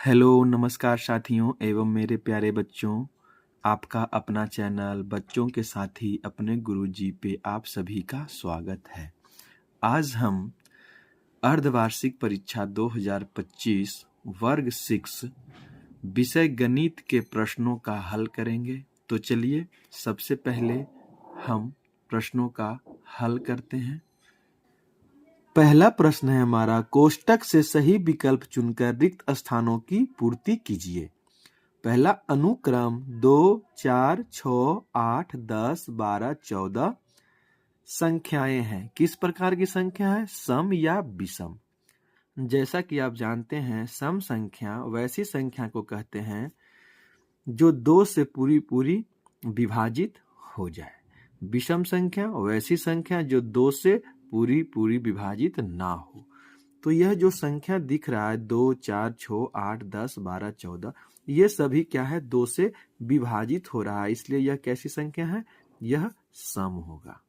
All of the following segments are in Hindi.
हेलो, नमस्कार साथियों एवं मेरे प्यारे बच्चों। आपका अपना चैनल बच्चों के साथी अपने गुरुजी पे आप सभी का स्वागत है। आज हम अर्धवार्षिक परीक्षा 2025 वर्ग 6 विषय गणित के प्रश्नों का हल करेंगे। तो चलिए सबसे पहले हम प्रश्नों का हल करते हैं। पहला प्रश्न है हमारा, कोष्टक से सही विकल्प चुनकर रिक्त स्थानों की पूर्ति कीजिए। पहला अनुक्रम 2, 4, 6, 8, 10, 12, 14 संख्याएं हैं। किस प्रकार की संख्या है? सम या विषम। जैसा कि आप जानते हैं, सम संख्या वैसी संख्या को कहते हैं जो 2 से पूरी पूरी विभाजित हो जाए। विषम संख्या वैसी संख्या जो 2 से पूरी पूरी विभाजित ना हो। तो यह जो संख्या दिख रहा है 2, 4, 6, 8, 10, 12, 14, ये सभी क्या है? 2 से विभाजित हो रहा है, इसलिए यह कैसी संख्या है? यह सम होगा।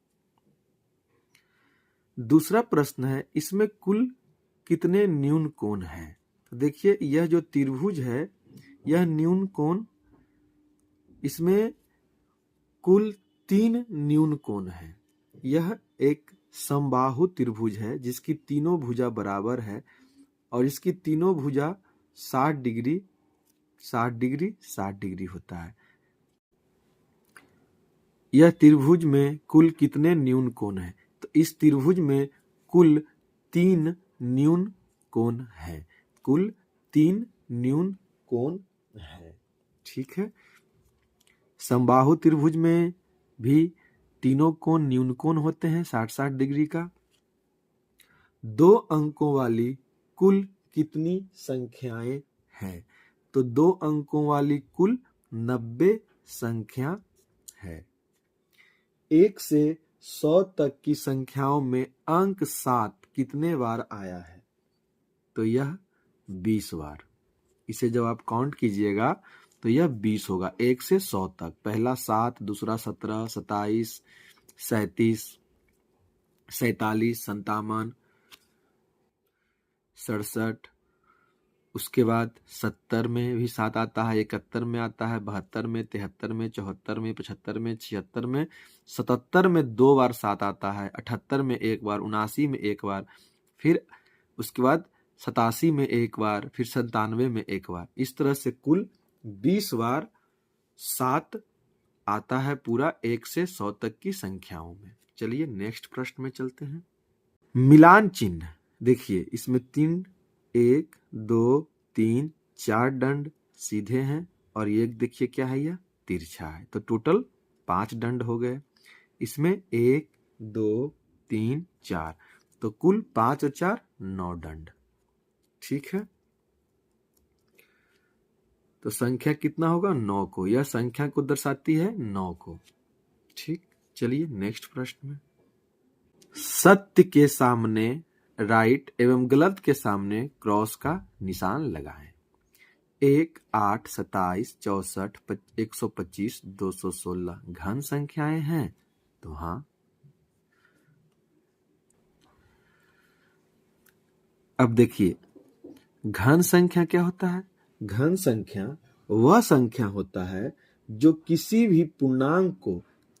दूसरा प्रश्न है, इसमें कुल कितने न्यून कोण हैं? तो देखिए, यह जो त्रिभुज है यह न्यून कोण, इसमें कुल 3 न्यून कोण है। यह एक समबाहु त्रिभुज है जिसकी तीनों भुजा बराबर है और इसकी तीनों भुजा 60 डिग्री 60 डिग्री 60 डिग्री होता है। यह त्रिभुज में कुल कितने न्यून कोण हैं? तो इस त्रिभुज में कुल 3 न्यून कोण है। कुल 3 न्यून कोण है। ठीक है। समबाहु त्रिभुज में भी तीनों कोण न्यून कोण होते हैं 60-60 डिग्री का। 2 अंकों वाली कुल कितनी संख्याएं हैं? तो 2 अंकों वाली कुल 90 संख्या है। 1 से 100 तक की संख्याओं में अंक 7 कितने बार आया है? तो यह 20 बार। इसे जब आप काउंट कीजिएगा तो यह 20 होगा। 1 से 100 तक। पहला 7, दूसरा 17, 27, 37, 47, 57, 67, उसके बाद 70 में भी 7 आता है, 71 में आता है, 72 में, 73 में, 74 में, 75 में, 76 में, 77 में 2 बार 7 आता है, 78 में 1 बार, 79 में 1 बार, फिर उसके बाद 87 में 1 बार, फिर 97 में 1 बार। इस तरह से कुल 20 बार 7 आता है पूरा 1 से 100 तक की संख्याओं में। चलिए नेक्स्ट प्रश्न में चलते हैं। मिलान चिन्ह देखिए, इसमें 1, 2, 3, 4 दंड सीधे हैं और एक देखिए क्या है, यह तिरछा है। तो टोटल 5 दंड हो गए। इसमें 1, 2, 3, 4, तो कुल 5 और 4 9 दंड। ठीक है। तो संख्या कितना होगा? 9 को। यह संख्या को दर्शाती है 9 को। ठीक। चलिए नेक्स्ट प्रश्न में। सत्य के सामने राइट एवं गलत के सामने क्रॉस का निशान लगाएं। 1, 8, 27, 64, 125, 216 घन संख्याएं हैं। तो हाँ। अब देखिए, घन संख्या क्या होता है? घन संख्या वह संख्या होता है जो किसी भी पूर्णांक को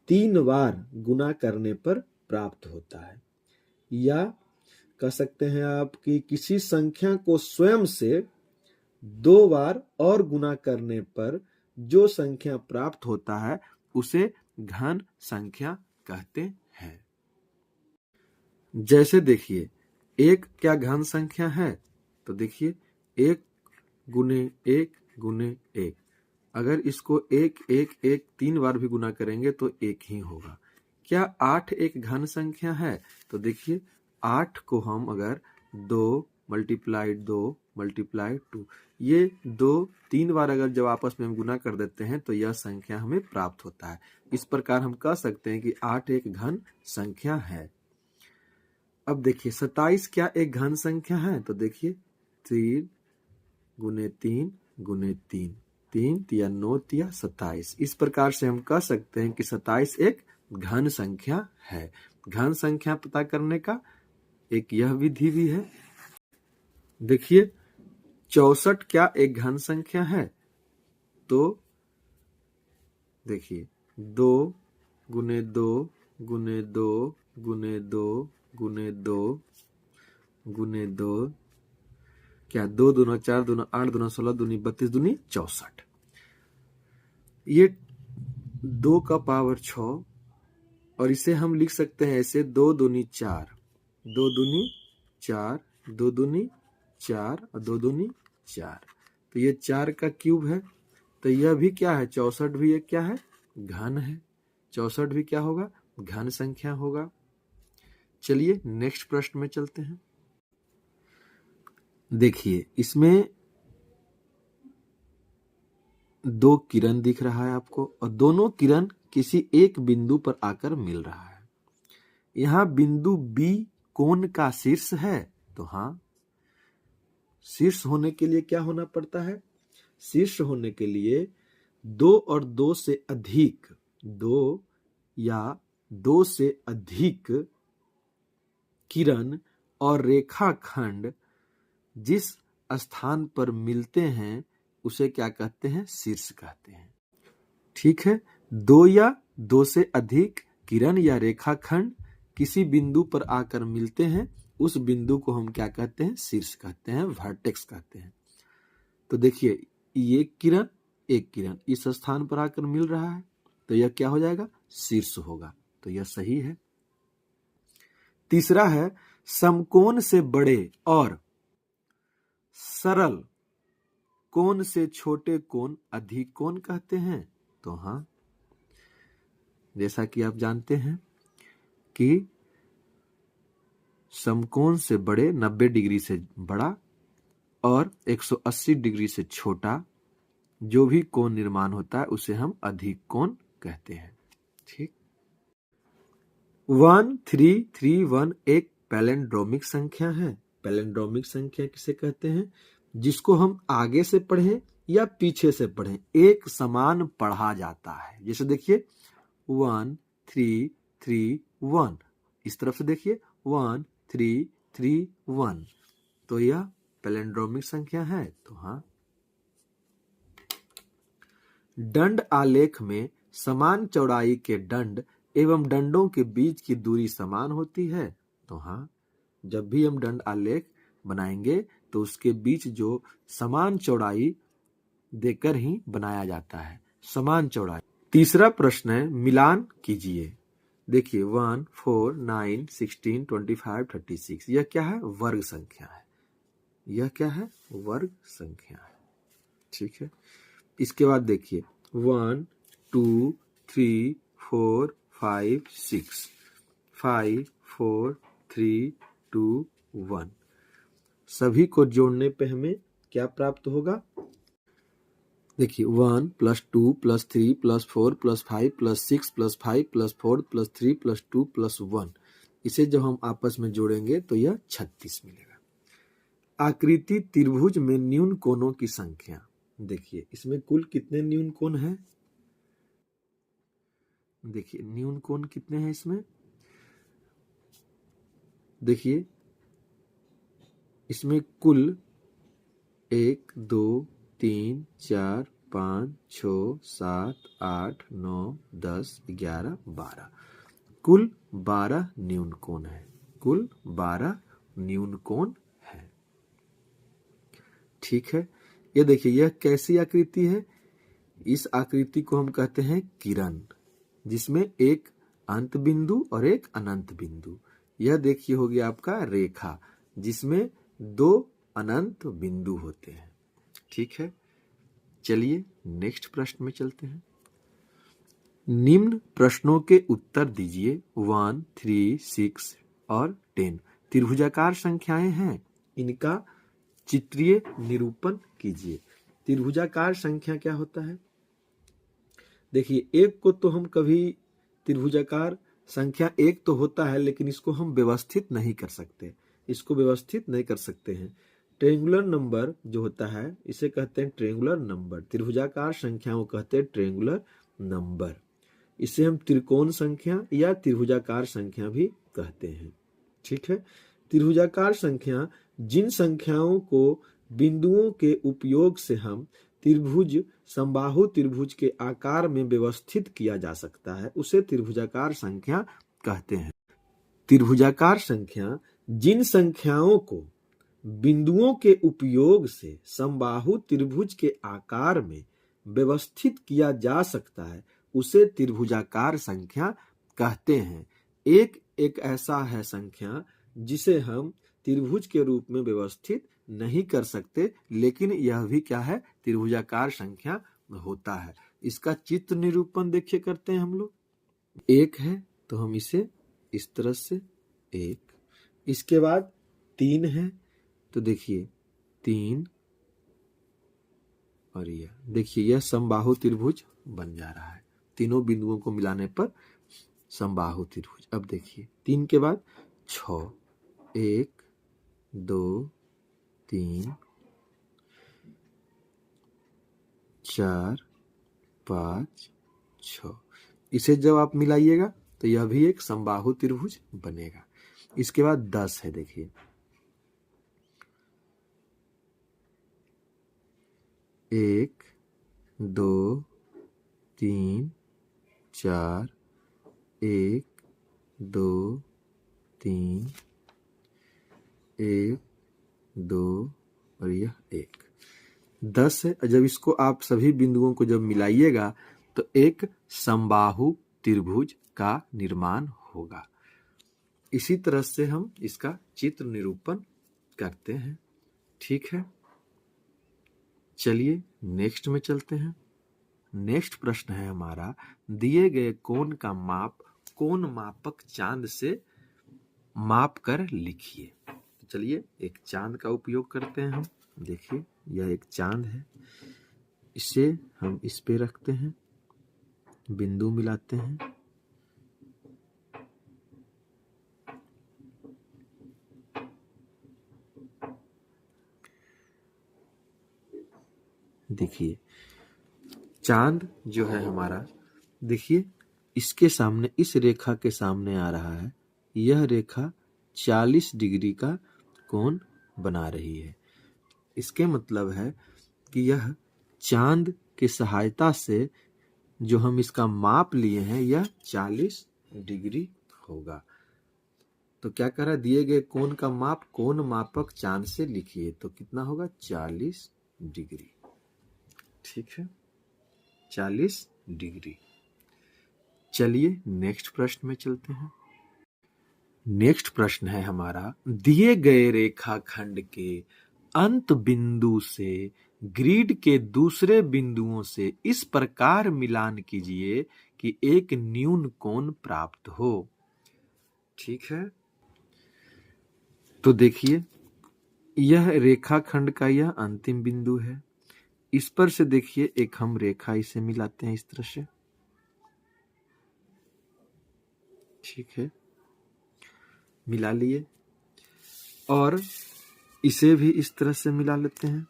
3 बार गुना करने पर प्राप्त होता है, या कह सकते हैं आप कि किसी संख्या को स्वयं से 2 बार और गुना करने पर जो संख्या प्राप्त होता है उसे घन संख्या कहते हैं। जैसे देखिए, 1 क्या घन संख्या है? तो देखिए, 1 गुने 1 गुने 1, अगर इसको 1 1 1 3 बार भी गुना करेंगे तो 1 ही होगा। क्या 8 एक घन संख्या है? तो देखिए, 8 को हम अगर 2 × 2 × 2, ये 2 3 बार अगर जब आपस में हम गुना कर देते हैं तो यह संख्या हमें प्राप्त होता है। इस प्रकार हम कह सकते हैं कि 8 एक घन संख्या है। अब देखिए, 27 क्या एक घन संख्या है? तो देखिए, 3 गुने 3 गुने 3, 3 तिया 9 तिया 27। इस प्रकार से हम कह सकते हैं कि 27 एक घन संख्या है। घन संख्या पता करने का एक यह विधि भी है। देखिए, 64 क्या एक घन संख्या है? तो देखिए 2 गुने 2 गुने 2 गुने 2 गुने 2 गुने 2, क्या 2 दूना 4 दूना 8 दूना 16 दूनी 32 दूनी 64। ये 2 का पावर 6 और इसे हम लिख सकते हैं ऐसे 2 दूनी 4, 2 दूनी 4, 2 दूनी 4 और 2 दूनी 4। तो ये 4 का क्यूब है। तो यह भी क्या है? 64 भी एक क्या है? घन है। 64 भी क्या होगा? घन संख्या होगा। चलिए नेक्स्ट प्रश्न में चलते हैं। देखिए इसमें 2 किरण दिख रहा है आपको और दोनों किरण किसी एक बिंदु पर आकर मिल रहा है। यहां बिंदु बी कोण का शीर्ष है। तो हां, शीर्ष होने के लिए क्या होना पड़ता है? शीर्ष होने के लिए 2 और 2 से अधिक, 2 या 2 से अधिक किरण और रेखाखंड जिस स्थान पर मिलते हैं उसे क्या कहते हैं? शीर्ष कहते हैं। ठीक है, 2 या 2 से अधिक किरण या रेखाखंड किसी बिंदु पर आकर मिलते हैं, उस बिंदु को हम क्या कहते हैं? शीर्ष कहते हैं, वर्टेक्स कहते हैं। तो देखिए ये किरण, एक किरण इस स्थान पर आकर मिल रहा है, तो यह क्या हो जाएगा? शीर्ष होगा। तो यह सही है। तीसरा है समकोण से बड़े और सरल कोण से छोटे कोण अधिक कोण कहते हैं। तो हां, जैसा कि आप जानते हैं कि समकोण से बड़े 90 डिग्री से बड़ा और 180 डिग्री से छोटा जो भी कोण निर्माण होता है उसे हम अधिक कोण कहते हैं। ठीक। 1331 एक पैलिंड्रोमिक संख्या है। पैलिंड्रोमिक संख्या किसे कहते हैं? जिसको हम आगे से पढ़ें या पीछे से पढ़ें एक समान पढ़ा जाता है। जैसे देखिए 1331, इस तरफ से देखिए 1331, तो यह पैलिंड्रोमिक संख्या है। तो हाँ। दंड आलेख में समान चौड़ाई के दंड एवं दंडों के बीच की दूरी समान होती है। तो हाँ, जब भी हम दंड आलेख बनाएंगे तो उसके बीच जो समान चौड़ाई देकर ही बनाया जाता है, समान चौड़ाई। तीसरा प्रश्न है, मिलान कीजिए। देखिए 1, 4, 9, 16, 25, 36, यह क्या है? वर्ग संख्या है। यह क्या है? वर्ग संख्या है। ठीक है। इसके बाद देखिए 1, 2, 3, 4, 5, 6, 5, 4, 3, 2, 1, सभी को जोड़ने पे हमें क्या प्राप्त होगा? देखिए 1 + 2 + 3 + 4 + 5 + 6 + 5 + 4 + 3 + 2 + 1, इसे जब हम आपस में जोड़ेंगे तो यह 36 मिलेगा। आकृति त्रिभुज में न्यून कोणों की संख्या। देखिए इसमें कुल कितने न्यून कोण हैं? देखिए न्यून कोण कितने हैं इसमें? देखिए इसमें कुल 1, 2, 3, 4, 5, 6, 7, 8, 9, 10, 11, 12, कुल 12 न्यून कोण है। कुल 12 न्यून कोण है। ठीक है। ये देखिए यह कैसी आकृति है? इस आकृति को हम कहते हैं किरण, जिसमें एक अंत बिंदु और एक अनंत बिंदु। यह देखिए हो गया आपका रेखा, जिसमें 2 अनंत बिंदु होते हैं। ठीक है। चलिए नेक्स्ट प्रश्न में चलते हैं। निम्न प्रश्नों के उत्तर दीजिए। 1, 3, 6 और 10 त्रिभुजाकार संख्याएं हैं, इनका चित्रीय निरूपण कीजिए। त्रिभुजाकार संख्या क्या होता है? देखिए एक को तो हम कभी त्रिभुजाकार संख्या एक तो होता है, लेकिन इसको हम व्यवस्थित नहीं कर सकते, इसको व्यवस्थित नहीं कर सकते हैं। ट्रायंगुलर नंबर जो होता है इसे कहते हैं ट्रायंगुलर नंबर। त्रिभुजाकार संख्याओं को कहते हैं ट्रायंगुलर नंबर। इसे हम त्रिकोण संख्या या त्रिभुजाकार संख्या भी कहते हैं। ठीक है। त्रिभुजाकार संख्या जिन संख्याओं को बिंदुओं के उपयोग से हम त्रिभुज समबाहु त्रिभुज के आकार में व्यवस्थित किया जा सकता है, उसे त्रिभुजाकार संख्या कहते हैं। त्रिभुजाकार संख्या जिन संख्याओं को बिंदुओं के उपयोग से समबाहु त्रिभुज के आकार में व्यवस्थित किया जा सकता है, उसे त्रिभुजाकार संख्या कहते हैं। एक एक ऐसा है संख्या जिसे हम त्रिभुज के रूप में व्यवस्थित नहीं कर सकते, लेकिन यह भी क्या है, त्रिभुजाकार संख्या होता है। इसका चित्र निरूपण देखिए करते हैं हम लोग। एक है तो हम इसे इस तरह से एक, इसके बाद 3 है तो देखिए 3, और यह देखिए यह समबाहु त्रिभुज बन जा रहा है। तीनों बिंदुओं को मिलाने पर समबाहु त्रिभुज। अब देखिए 3 के बाद 6, 1 2 3 4 5 6, इसे जब आप मिलाइएगा तो यह भी एक समबाहु त्रिभुज बनेगा। इसके बाद 10 है, देखिए 1 2 3 4 1 2 3 1 2 और यह 1, 10 है। जब इसको आप सभी बिंदुओं को जब मिलाइएगा तो एक समबाहु त्रिभुज का निर्माण होगा। इसी तरह से हम इसका चित्र निरूपण करते हैं। ठीक है, चलिए नेक्स्ट में चलते हैं। नेक्स्ट प्रश्न है हमारा, दिए गए कोण का माप कोण मापक चांद से माप कर लिखिए। तो चलिए एक चांद का उपयोग करते हैं हम। देखिए यह एक चांद है, इसे हम इस पे रखते हैं, बिंदु मिलाते हैं, देखिए चांद जो है हमारा, देखिए इसके सामने, इस रेखा के सामने आ रहा है। यह रेखा 40 डिग्री का कोण बना रही है। इसके मतलब है कि यह चांद की सहायता से जो हम इसका माप लिए हैं यह 40 डिग्री होगा। तो क्या कह रहा है, दिए गए कोण का माप कोण मापक चांद से लिखिए। तो कितना होगा, 40 डिग्री। ठीक है, 40 डिग्री। चलिए नेक्स्ट प्रश्न में चलते हैं। नेक्स्ट प्रश्न है हमारा, दिए गए रेखाखंड के अंत बिंदु से ग्रिड के दूसरे बिंदुओं से इस प्रकार मिलान कीजिए कि एक न्यून कोण प्राप्त हो। ठीक है, तो देखिए यह रेखाखंड का यह अंतिम बिंदु है। इस पर से देखिए एक हम रेखा इसे मिलाते हैं इस तरह से। ठीक है, मिला लिए, और इसे भी इस तरह से मिला लेते हैं।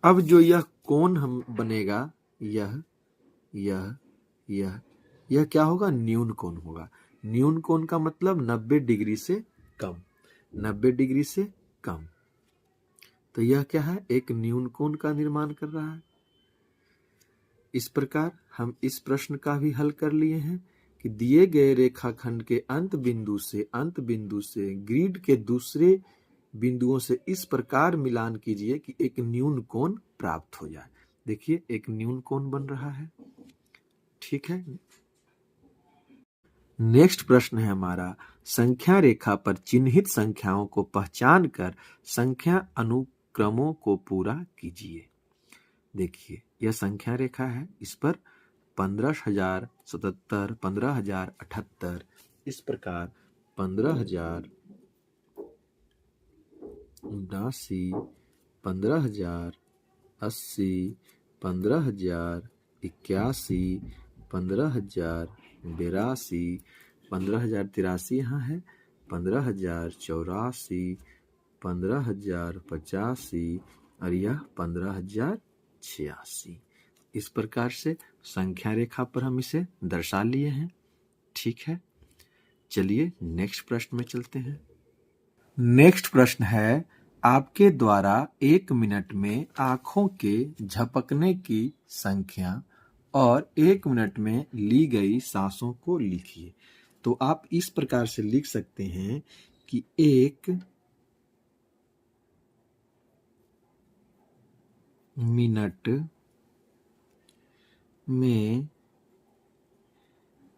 अब जो यह कोण हम बनेगा, यह क्या होगा, न्यून कोण होगा। न्यून कोण का मतलब 90 डिग्री से कम, 90 डिग्री से कम। तो यह क्या है, एक न्यून कोण का निर्माण कर रहा है। इस प्रकार हम इस प्रश्न का भी हल कर लिए हैं कि दिए गए रेखाखंड के अंत बिंदु से ग्रिड के दूसरे बिंदुओं से इस प्रकार मिलान कीजिए कि एक न्यून कोण प्राप्त हो जाए। देखिए एक न्यून कोण बन रहा है। ठीक है, नेक्स्ट प्रश्न है हमारा, संख्या रेखा पर चिन्हित संख्याओं को पहचान कर संख्या अनुक्रमों को पूरा कीजिए। देखिए यह संख्या रेखा है, इस पर 15,077, 15,078, इस प्रकार 15,079, 15,080, 15,081, 15,082, 15,083 यहाँ है, 15,084, 15,085 और यह 15,086। इस प्रकार से संख्या रेखा पर हम इसे दर्शा लिए हैं। ठीक है, चलिए नेक्स्ट प्रश्न में चलते हैं। नेक्स्ट प्रश्न है, आपके द्वारा 1 मिनट में आंखों के झपकने की संख्या और 1 मिनट में ली गई सांसों को लिखिए। तो आप इस प्रकार से लिख सकते हैं कि 1 मिनट में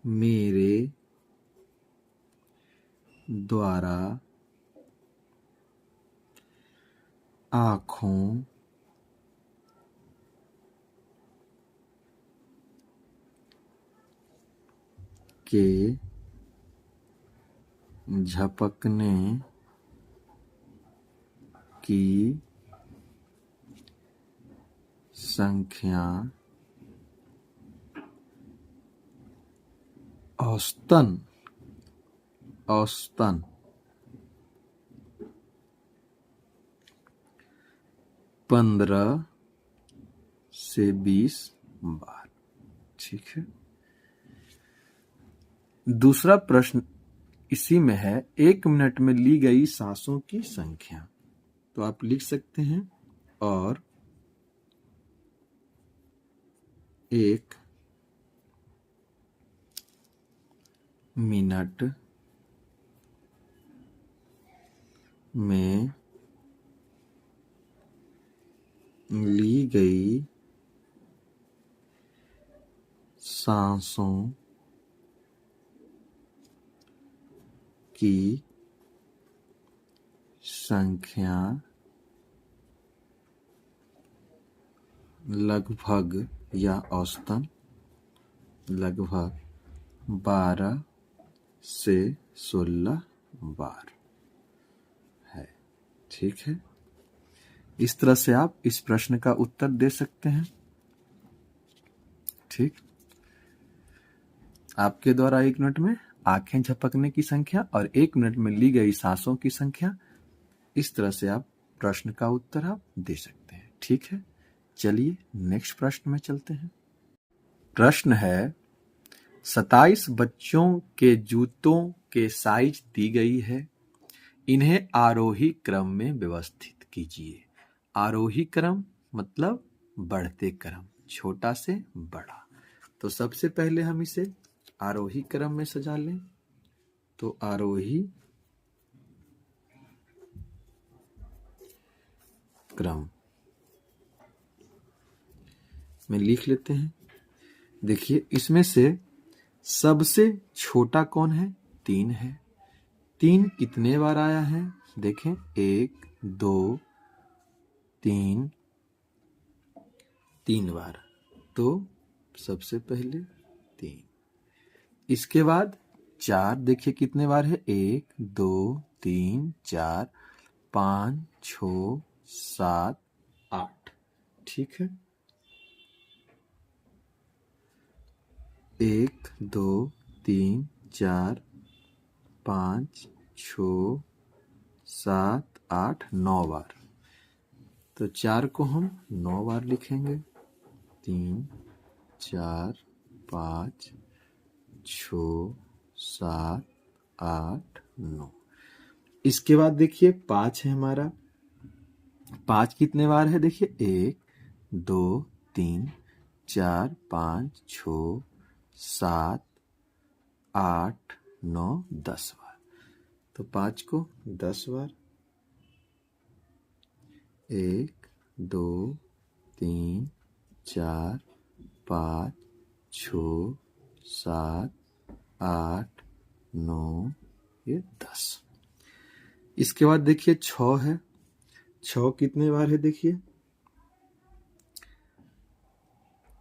मेरे द्वारा आँखों के झपकने की संख्या औसतन 15 से 20 बार। ठीक है। दूसरा प्रश्न इसी में है, 1 मिनट में ली गई सांसों की संख्या। तो आप लिख सकते हैं, और 1 मिनट में ली गई सांसों की संख्या लगभग या औसतन लगभग 12 से 16 बार है। ठीक है। इस तरह से आप इस प्रश्न का उत्तर दे सकते हैं। ठीक। आपके द्वारा 1 मिनट में आंखें झपकने की संख्या और 1 मिनट में ली गई सांसों की संख्या, इस तरह से आप प्रश्न का उत्तर आप दे सकते हैं। ठीक है। चलिए नेक्स्ट प्रश्न में चलते हैं। प्रश्न है, 27 बच्चों के जूतों के साइज दी गई है, इन्हें आरोही क्रम में व्यवस्थित कीजिए। आरोही क्रम मतलब बढ़ते क्रम, छोटा से बड़ा। तो सबसे पहले हम इसे आरोही क्रम में सजा लें। तो आरोही क्रम में लिख लेते हैं। देखिए, इसमें से सबसे छोटा कौन है? 3 है। 3 कितने बार आया है? देखें, 1 2 3 3 बार। तो सबसे पहले 3। इसके बाद 4, देखिए कितने बार है? 1 2 3 4 5 6 7 8। ठीक है। 1 2 3 4 5 6 7 8 9 बार। तो 4 को हम 9 बार लिखेंगे। 3 4 5 6 7 8 9। इसके बाद देखिए 5 है हमारा। 5 कितने बार है? देखिए 1 2 3 4 5 6 7 8 9 10 बार। तो 5 को 10 बार। 1 2 3 4 5 6 7 8 9 ये 10। इसके बाद देखिए 6 है। 6 कितने बार है? देखिए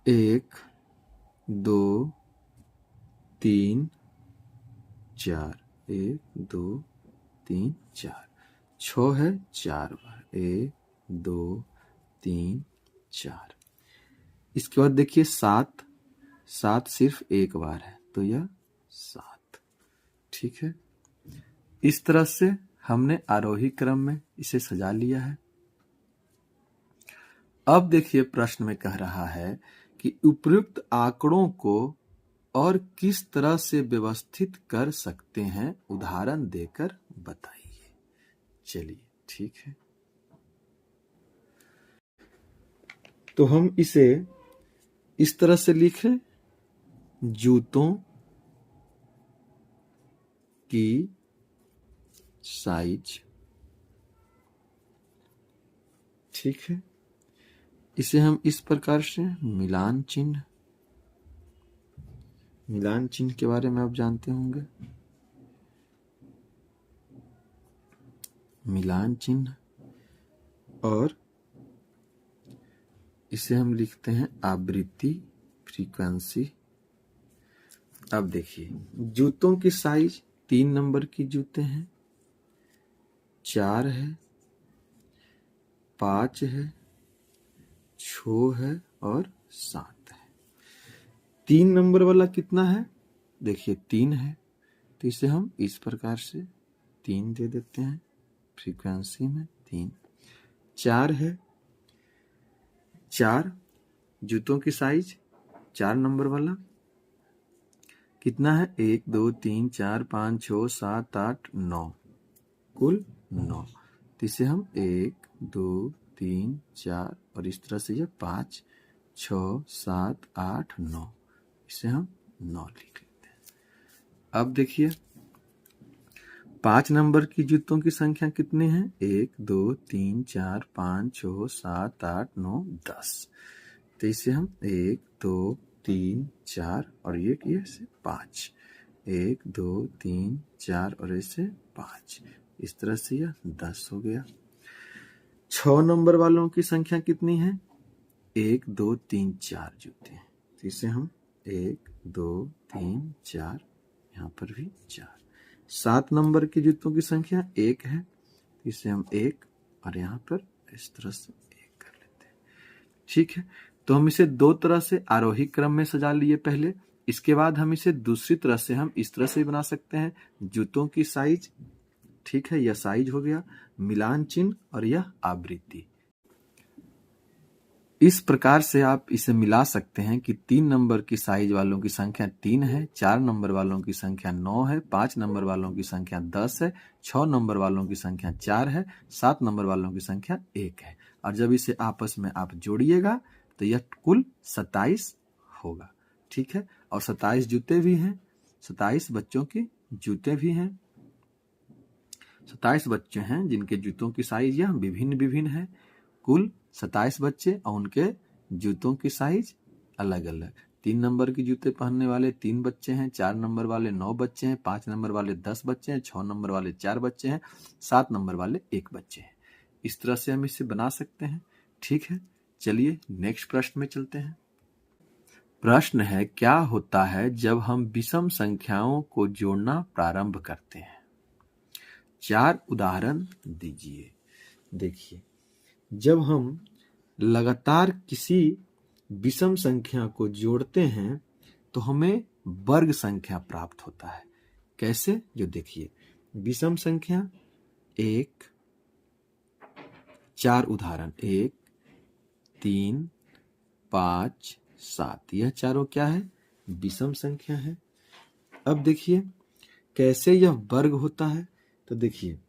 1 2 3 4 1 2 3 4। 6 है 4 बार। 1 2 3 4। इसके बाद देखिए 7। 7 सिर्फ 1 बार है, तो यह 7। ठीक है। इस तरह से हमने आरोही क्रम में इसे सजा लिया है। अब देखिए प्रश्न में कह रहा है कि उपयुक्त आंकड़ों को और किस तरह से व्यवस्थित कर सकते हैं, उदाहरण देकर बताइए। चलिए ठीक है, तो हम इसे इस तरह से लिखें, जूतों की साइज। ठीक है, इसे हम इस प्रकार से मिलान चिन्ह के बारे में आप जानते होंगे। मिलान चिन्ह, और इसे हम लिखते हैं आवृत्ति, फ्रीक्वेंसी। अब देखिए, जूतों की साइज 3 नंबर की जूते हैं, 4 है, 5 है, 6 है और 7 है। 3 नंबर वाला कितना है? देखिए 3 है, तो इसे हम इस प्रकार से 3 दे देते हैं, फ्रीक्वेंसी में 3। 4 है, 4 जूतों की साइज 4 नंबर वाला कितना है? 1 2 3 4 5 6 7 8 9, कुल 9। तो इसे हम 1 2 3 4 और इस तरह से ये 5 6 7 8 9, इसे हम 9 लिख लेते हैं। अब देखिए, 5 नंबर की जूतों की संख्या कितनी है? 1 2 3 4 5 6 7 8 9 10। तो इसे हम 1 2 3 4 और ये से 5, 1 2 3 4 और ऐसे 5, इस तरह से यह 10 हो गया। 6 नंबर वालों की संख्या कितनी है? 1 2 3 4 जूते हैं, तो इसे हम 1 2 3 4, यहाँ पर भी 4। 7 नंबर के जूतों की संख्या 1 है, इसे हम 1 और यहाँ पर इस तरह से 1 कर लेते हैं। ठीक है, तो हम इसे 2 तरह से आरोही क्रम में सजा लिए पहले। इसके बाद हम इसे दूसरी तरह से हम इस तरह से भी बना सकते हैं, जूतों की साइज। ठीक है, यह साइज हो गया, मिलान चिन्ह और यह आवृत्ति। इस प्रकार से आप इसे मिला सकते हैं कि 3 नंबर की साइज वालों की संख्या 3 है, 4 नंबर वालों की संख्या 9 है, 5 नंबर वालों की संख्या 10 है, 6 नंबर वालों की संख्या 4 है, 7 नंबर वालों की संख्या 1 है। और जब इसे आपस में आप जोड़िएगा तो यह कुल 27 होगा। ठीक है, और 27 जूते भी हैं, 27 बच्चों की जूते भी हैं। 27 बच्चे हैं जिनके जूतों की साइज यह विभिन्न है। कुल 27 बच्चे और उनके जूतों की साइज अलग अलग। 3 नंबर के जूते पहनने वाले 3 बच्चे हैं, 4 नंबर वाले 9 बच्चे हैं, 5 नंबर वाले 10 बच्चे हैं, 6 नंबर वाले 4 बच्चे हैं, 7 नंबर वाले 1 बच्चे हैं। इस तरह से हम इसे बना सकते हैं। ठीक है, चलिए नेक्स्ट प्रश्न में चलते हैं। प्रश्न है, क्या होता है जब हम विषम संख्याओं को जोड़ना प्रारंभ करते हैं? 4 उदाहरण दीजिए। देखिए, जब हम लगातार किसी विषम संख्या को जोड़ते हैं तो हमें वर्ग संख्या प्राप्त होता है। कैसे? जो देखिए, विषम संख्या 1, 4 उदाहरण 1 3 5 7, यह चारों क्या है? विषम संख्या है। अब देखिए कैसे यह वर्ग होता है। तो देखिए,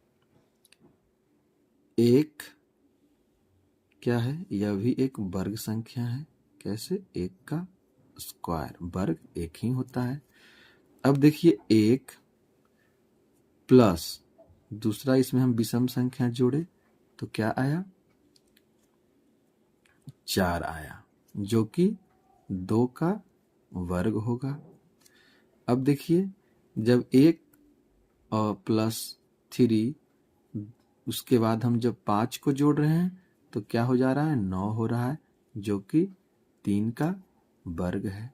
1 क्या है? यह भी एक वर्ग संख्या है। कैसे? 1 का स्क्वायर, वर्ग 1 ही होता है। अब देखिए, 1 प्लस दूसरा, इसमें हम विषम संख्या जोड़े तो क्या आया? 4 आया, जो कि 2 का वर्ग होगा। अब देखिए, जब 1 और प्लस 3, उसके बाद हम जब 5 को जोड़ रहे हैं तो क्या हो जा रहा है? 9 हो रहा है, जो कि 3 का वर्ग है।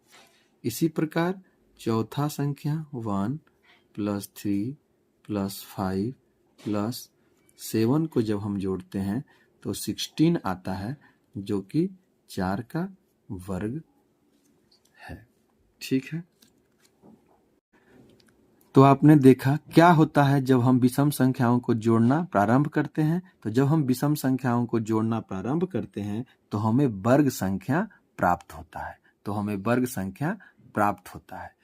इसी प्रकार चौथा संख्या 1 प्लस 3 प्लस 5 प्लस 7 को जब हम जोड़ते हैं तो 16 आता है, जो कि 4 का वर्ग है। ठीक है, तो आपने देखा क्या होता है जब हम विषम संख्याओं को जोड़ना प्रारंभ करते हैं। तो जब हम विषम संख्याओं को जोड़ना प्रारंभ करते हैं तो हमें वर्ग संख्या प्राप्त होता है।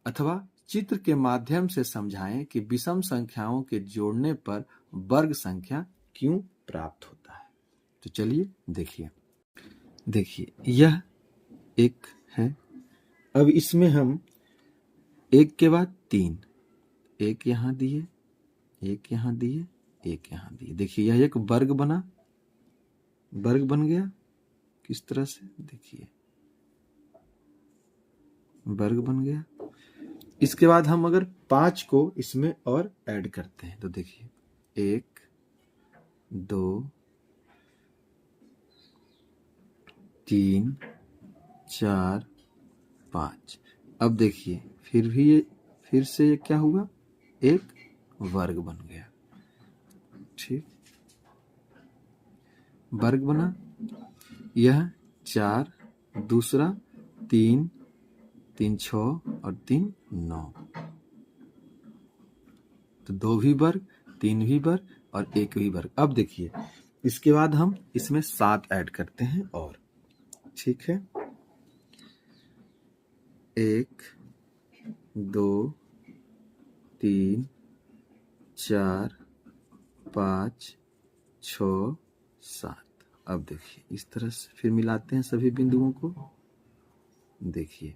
अथवा चित्र के माध्यम से समझाएं कि विषम संख्याओं के जोड़ने पर वर्ग संख्या क्यों प्राप्त होता है। तो चलिए देखिए यह एक है। अब इसमें हम एक के बाद 3, एक यहाँ दिए, एक यहाँ दिए, एक यहाँ दिए। देखिए यह एक वर्ग बना, वर्ग बन गया। किस तरह से, देखिए वर्ग बन गया। इसके बाद हम अगर 5 को इसमें और ऐड करते हैं तो देखिए 1 2 3 4 5। अब देखिए फिर से ये क्या हुआ, एक वर्ग बन गया। ठीक, वर्ग बना। यह 4, दूसरा 3 3 6 और 3 9, तो 2 भी वर्ग, 3 भी वर्ग और 1 भी वर्ग। अब देखिए इसके बाद हम इसमें 7 ऐड करते हैं और, ठीक है। 1 2 3 4 5 6 7। अब देखिए इस तरह से फिर मिलाते हैं सभी बिंदुओं को। देखिए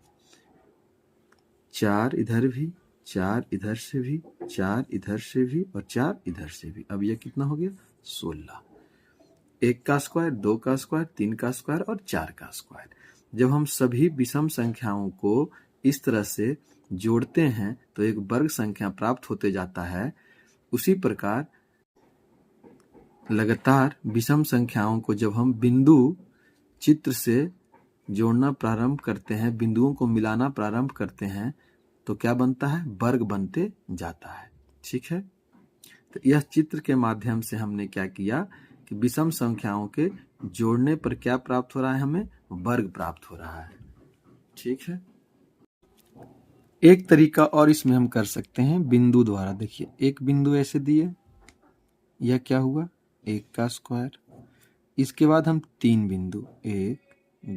4 इधर भी, 4 इधर से भी, 4 इधर से भी और 4 इधर से भी। अब यह कितना हो गया, 16। 1 का स्क्वायर, 2 का स्क्वायर, 3 का स्क्वायर और 4 का स्क्वायर। जब हम सभी विषम संख्याओं को इस तरह से जोड़ते हैं तो एक वर्ग संख्या प्राप्त होते जाता है। उसी प्रकार लगातार विषम संख्याओं को जब हम बिंदु चित्र से जोड़ना प्रारंभ करते हैं, बिंदुओं को मिलाना प्रारंभ करते हैं, तो क्या बनता है, वर्ग बनते जाता है। ठीक है, तो यह चित्र के माध्यम से हमने क्या किया कि विषम संख्याओं के जोड़ने पर क्या प्राप्त हो रहा है, हमें वर्ग प्राप्त हो रहा है। ठीक है, एक तरीका और इसमें हम कर सकते हैं बिंदु द्वारा। देखिए एक बिंदु ऐसे दिए, यह क्या हुआ, 1 का स्क्वायर। इसके बाद हम 3 बिंदु, 1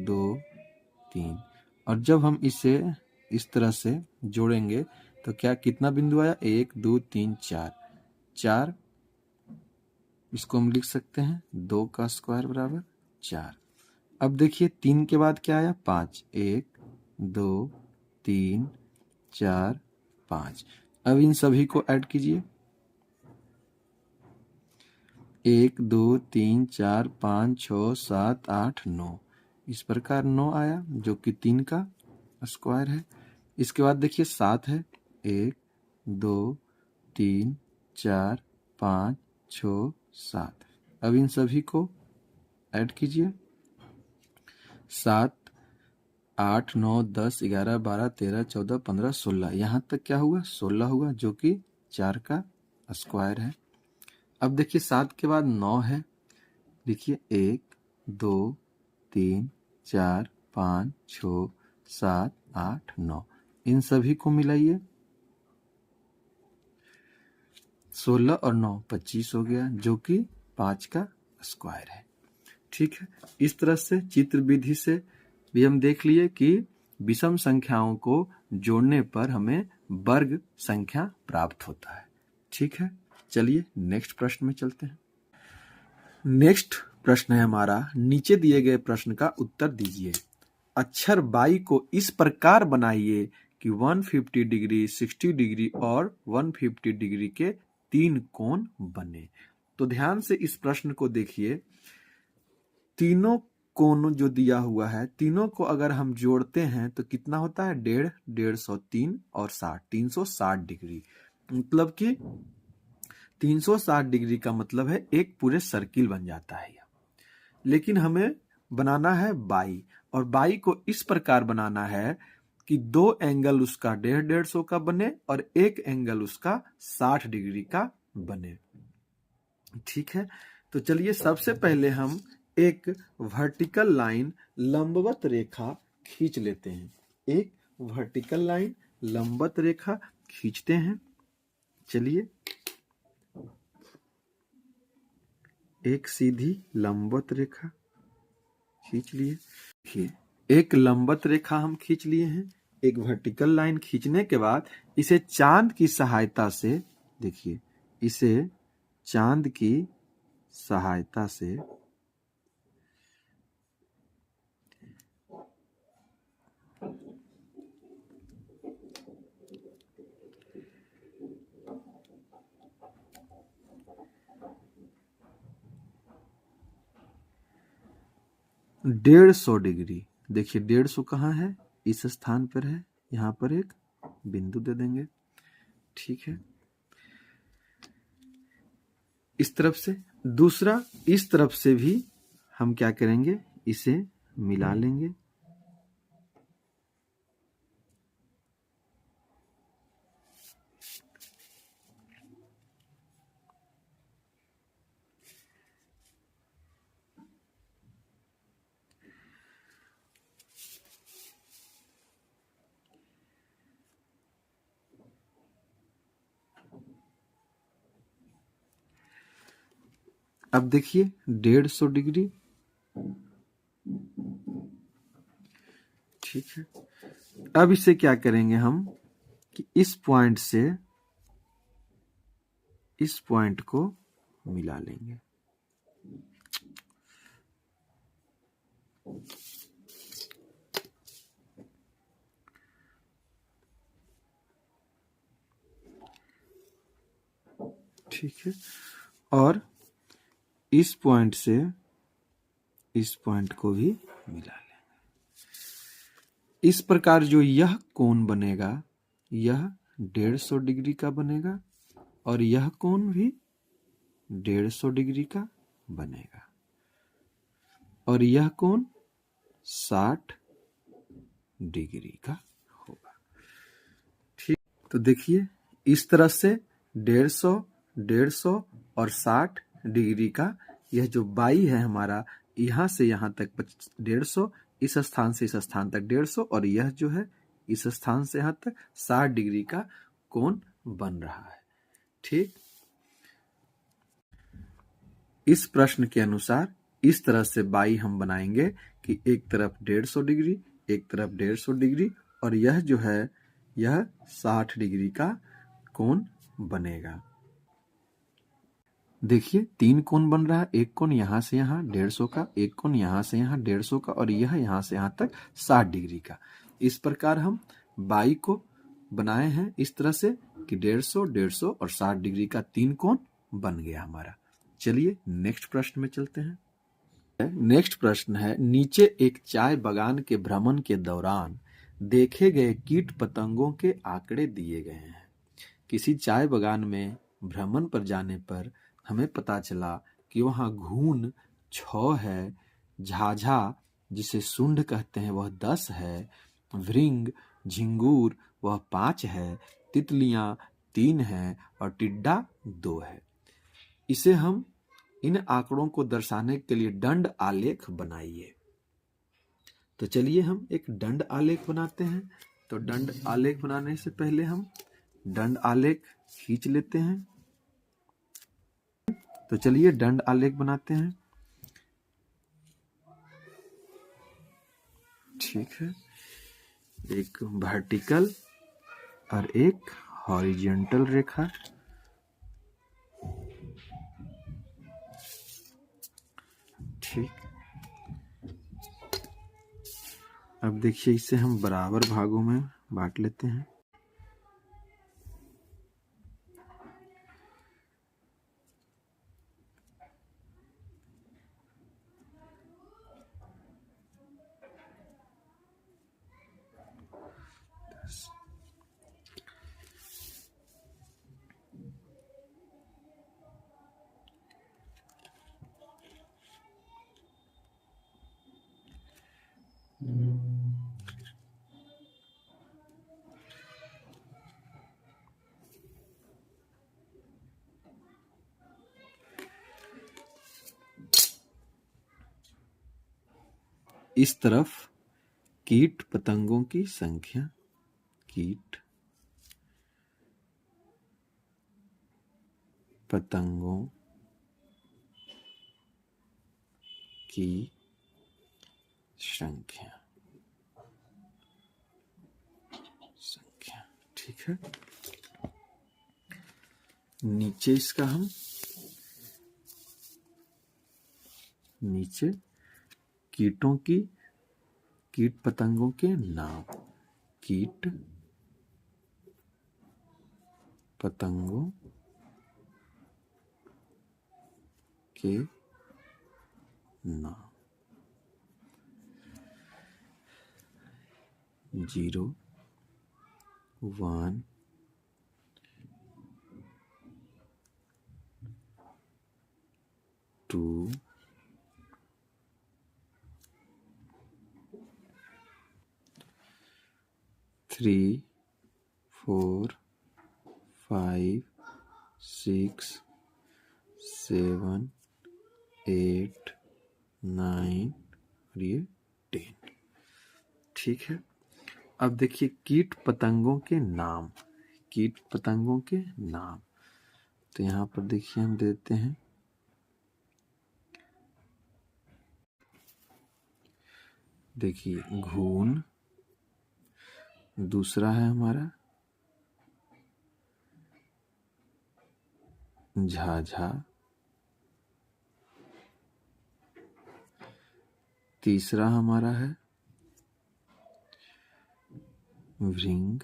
2 3, और जब हम इसे इस तरह से जोड़ेंगे तो क्या कितना बिंदु आया, 1 2 3 4 4। इसको हम लिख सकते हैं 2 का स्क्वायर बराबर 4। अब देखिए 3 के बाद क्या आया, 5। 1 2 3 4 5। अब इन सभी को ऐड कीजिए, 1 2 3 4 5 6 7 8 9। इस प्रकार 9 आया जो कि 3 का स्क्वायर है। इसके बाद देखिए 7 है, 1 2 3 4 5 6 7। अब इन सभी को ऐड कीजिए, 7 8 9 10 11 12 13 14 15 16। यहाँ तक क्या हुआ, 16 हुआ जो कि 4 का स्क्वायर है। अब देखिए 7 के बाद 9 है, देखिए 1 2 3 4 5 6 7 8 9। इन सभी को मिलाइए, 16 और 9 25 हो गया जो कि 5 का स्क्वायर है। ठीक है, इस तरह से चित्र विधि से भी हम देख लिए कि विषम संख्याओं को जोड़ने पर हमें वर्ग संख्या प्राप्त होता है। ठीक है, चलिए नेक्स्ट प्रश्न में चलते हैं। नेक्स्ट प्रश्न है हमारा, नीचे दिए गए प्रश्न का उत्तर दीजिए। अक्षर बाई को इस प्रकार बनाइए कि 150 डिग्री, 60 डिग्री और 150 डिग्री के 3 कोण बने। तो ध्यान से इस प्रश्न को देखिए, तीनों कोण जो दिया हुआ है, तीनों को अगर हम जोड़ते हैं तो कितना होता है, 150, 150, 3 और 60, 360 डिग्री। मतलब कि 360 डिग्री का मतलब है एक पूरे सर्किल बन जाता है। लेकिन हमें बनाना है बाई, और बाई को इस प्रकार बनाना है कि 2 एंगल उसका 150, 150 का बने और एक एंगल उसका 60 डिग्री का बने। ठीक है, तो चलिए सबसे पहले हम एक वर्टिकल लाइन, लंबवत रेखा खींच लेते हैं। एक वर्टिकल लाइन, लंबवत रेखा खींचते हैं। चलिए एक सीधी लंबवत रेखा खींच लिए। देखिए एक लंबवत रेखा हम खींच लिए हैं। एक वर्टिकल लाइन खींचने के बाद इसे चांद की सहायता से, देखिए इसे चांद की सहायता से डेढ़ 150 डिग्री, देखिए 150 कहाँ है, इस स्थान पर है, यहाँ पर एक बिंदु दे देंगे। ठीक है, इस तरफ से। दूसरा, इस तरफ से भी हम क्या करेंगे, इसे मिला लेंगे। अब देखिए 150 डिग्री, ठीक है। अब इसे क्या करेंगे हम कि इस पॉइंट से इस पॉइंट को मिला लेंगे। ठीक है, और इस पॉइंट से इस पॉइंट को भी मिला लेंगे। इस प्रकार जो यह कोण बनेगा, यह 150 डिग्री का बनेगा और यह कोण भी 150 डिग्री का बनेगा और यह कोण 60 डिग्री का होगा। ठीक, तो देखिए इस तरह से 150, 150 और 60 डिग्री का यह जो बाई है हमारा, यहां से यहां तक 150, इस स्थान से इस स्थान तक 150 और यह जो है इस स्थान से यहां तक 60 डिग्री का कोण बन रहा है। ठीक, इस प्रश्न के अनुसार इस तरह से बाई हम बनाएंगे कि एक तरफ 150 डिग्री, एक तरफ 150 डिग्री और यह जो है यह 60 डिग्री का कोण बनेगा। देखिए 3 कोण बन रहा है, एक कोण यहां से यहां 150 का, एक कोण यहां से यहां 150 का और यह यहां से यहां तक 60 डिग्री का। इस प्रकार हम बाई को बनाए हैं इस तरह से कि 150, 150 और 60 डिग्री का 3 कोण बन गया हमारा। चलिए नेक्स्ट प्रश्न में चलते हैं। नेक्स्ट प्रश्न है, नीचे एक चाय बागान के भ्रमण के दौरान देखे गए कीट पतंगों के आंकड़े दिए गए हैं। किसी चाय बागान में भ्रमण पर जाने पर हमें पता चला कि वहां घून 6 है, झाझा जिसे सुंड कहते हैं वह 10 है, भृंग झिंगूर वह 5 है, तितलियां 3 हैं और टिड्डा 2 है। इसे हम इन आंकड़ों को दर्शाने के लिए दंड आलेख बनाइए। तो चलिए हम एक दंड आलेख बनाते हैं। तो दंड आलेख बनाने से पहले हम दंड आलेख खींच लेते हैं। तो चलिए दंड आलेख बनाते हैं। ठीक है, एक वर्टिकल और एक हॉरिजॉन्टल रेखा। ठीक, अब देखिए इसे हम बराबर भागों में बांट लेते हैं। इस तरफ कीट पतंगों की संख्या, कीट पतंगों की संख्या। ठीक है, नीचे इसका हम नीचे कीटों की, कीट पतंगों के नाम, कीट पतंगों के नाम। 0 1 2 3 4 5 6 7 8 9 और ये 10। ठीक है। अब देखिए कीट पतंगों के नाम, कीट पतंगों के नाम। तो यहाँ पर देखिए हम देते हैं, देखिए घून, दूसरा है हमारा झाझा, तीसरा हमारा है भृंग,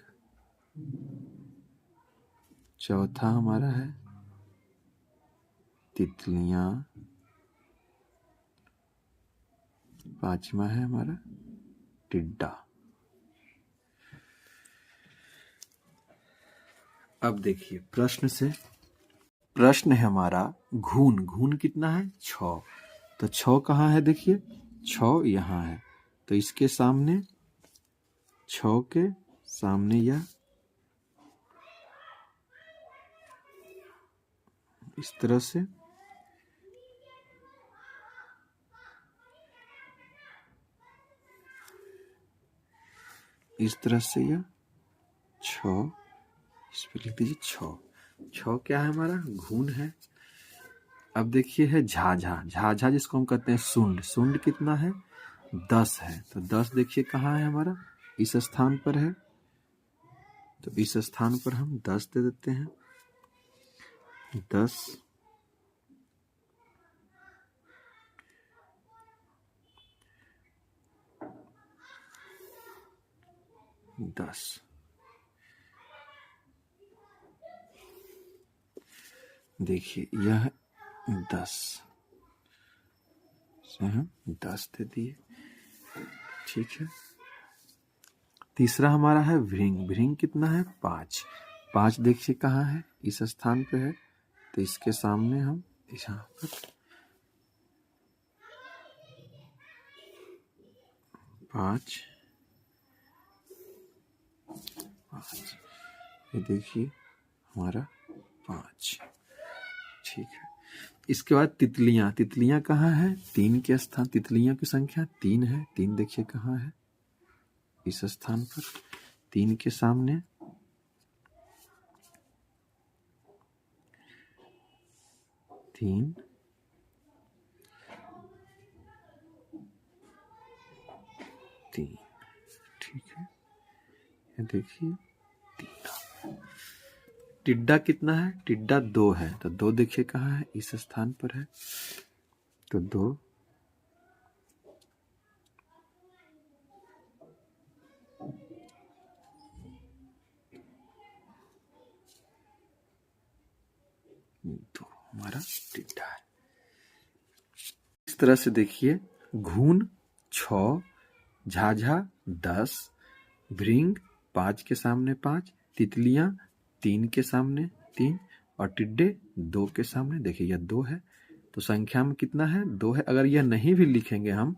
चौथा हमारा है तितलियां, पांचवा है हमारा टिड्डा। अब देखिए प्रश्न से, प्रश्न है हमारा घून, घून कितना है 6, तो 6 कहाँ है, देखिए 6 यहाँ है, तो इसके सामने 6 के सामने यह इस तरह से, इस तरह से यह 6, इस पर लिख दीजिए 6। 6 क्या है हमारा घून है। अब देखिए है झाझा, झाझा जिसको हम कहते हैं सुंड, सुंड कितना है 10 है, तो 10 देखिए कहाँ है हमारा, इस स्थान पर है, तो इस स्थान पर हम 10 दे देते हैं। 10 10 देखिए यह 10 से हम 10 दे दिए। ठीक है। तीसरा हमारा है भृंग, भृंग कितना है 5, 5 देखिए कहाँ है, इस स्थान पे है, तो इसके सामने हम यहाँ पर 5, ये देखिए हमारा 5। ठीक है। इसके बाद तितलियां, तितलियां कहाँ है 3 के स्थान, तितलियों की संख्या 3 है, 3 देखिए कहाँ है, इस स्थान पर, 3 के सामने 3, ठीक है, ये देखिए टिड्डा कितना है, टिड्डा 2 है, तो 2 देखिए कहाँ है, इस स्थान पर है, तो 2, हमारा टिड्डा है। इस तरह से देखिए घून 6, झाझा 10, भृंग 5 के सामने 5, तितलियां 3 के सामने 3 और टिड्डे 2 के सामने, देखिए यह 2 है, तो संख्या में कितना है 2 है। अगर यह नहीं भी लिखेंगे हम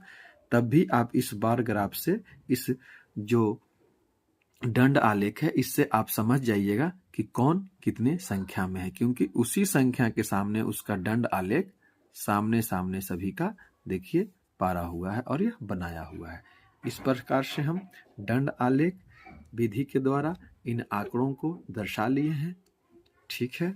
तब भी आप इस बार ग्राफ से इस जो दंड आलेख है इससे आप समझ जाइएगा कि कौन कितने संख्या में है, क्योंकि उसी संख्या के सामने उसका दंड आलेख सामने सामने सभी का देखिए पारा हुआ है और यह बनाया हुआ है। इस प्रकार से हम दंड आलेख विधि के द्वारा इन आंकड़ों को दर्शा लिए हैं। ठीक है।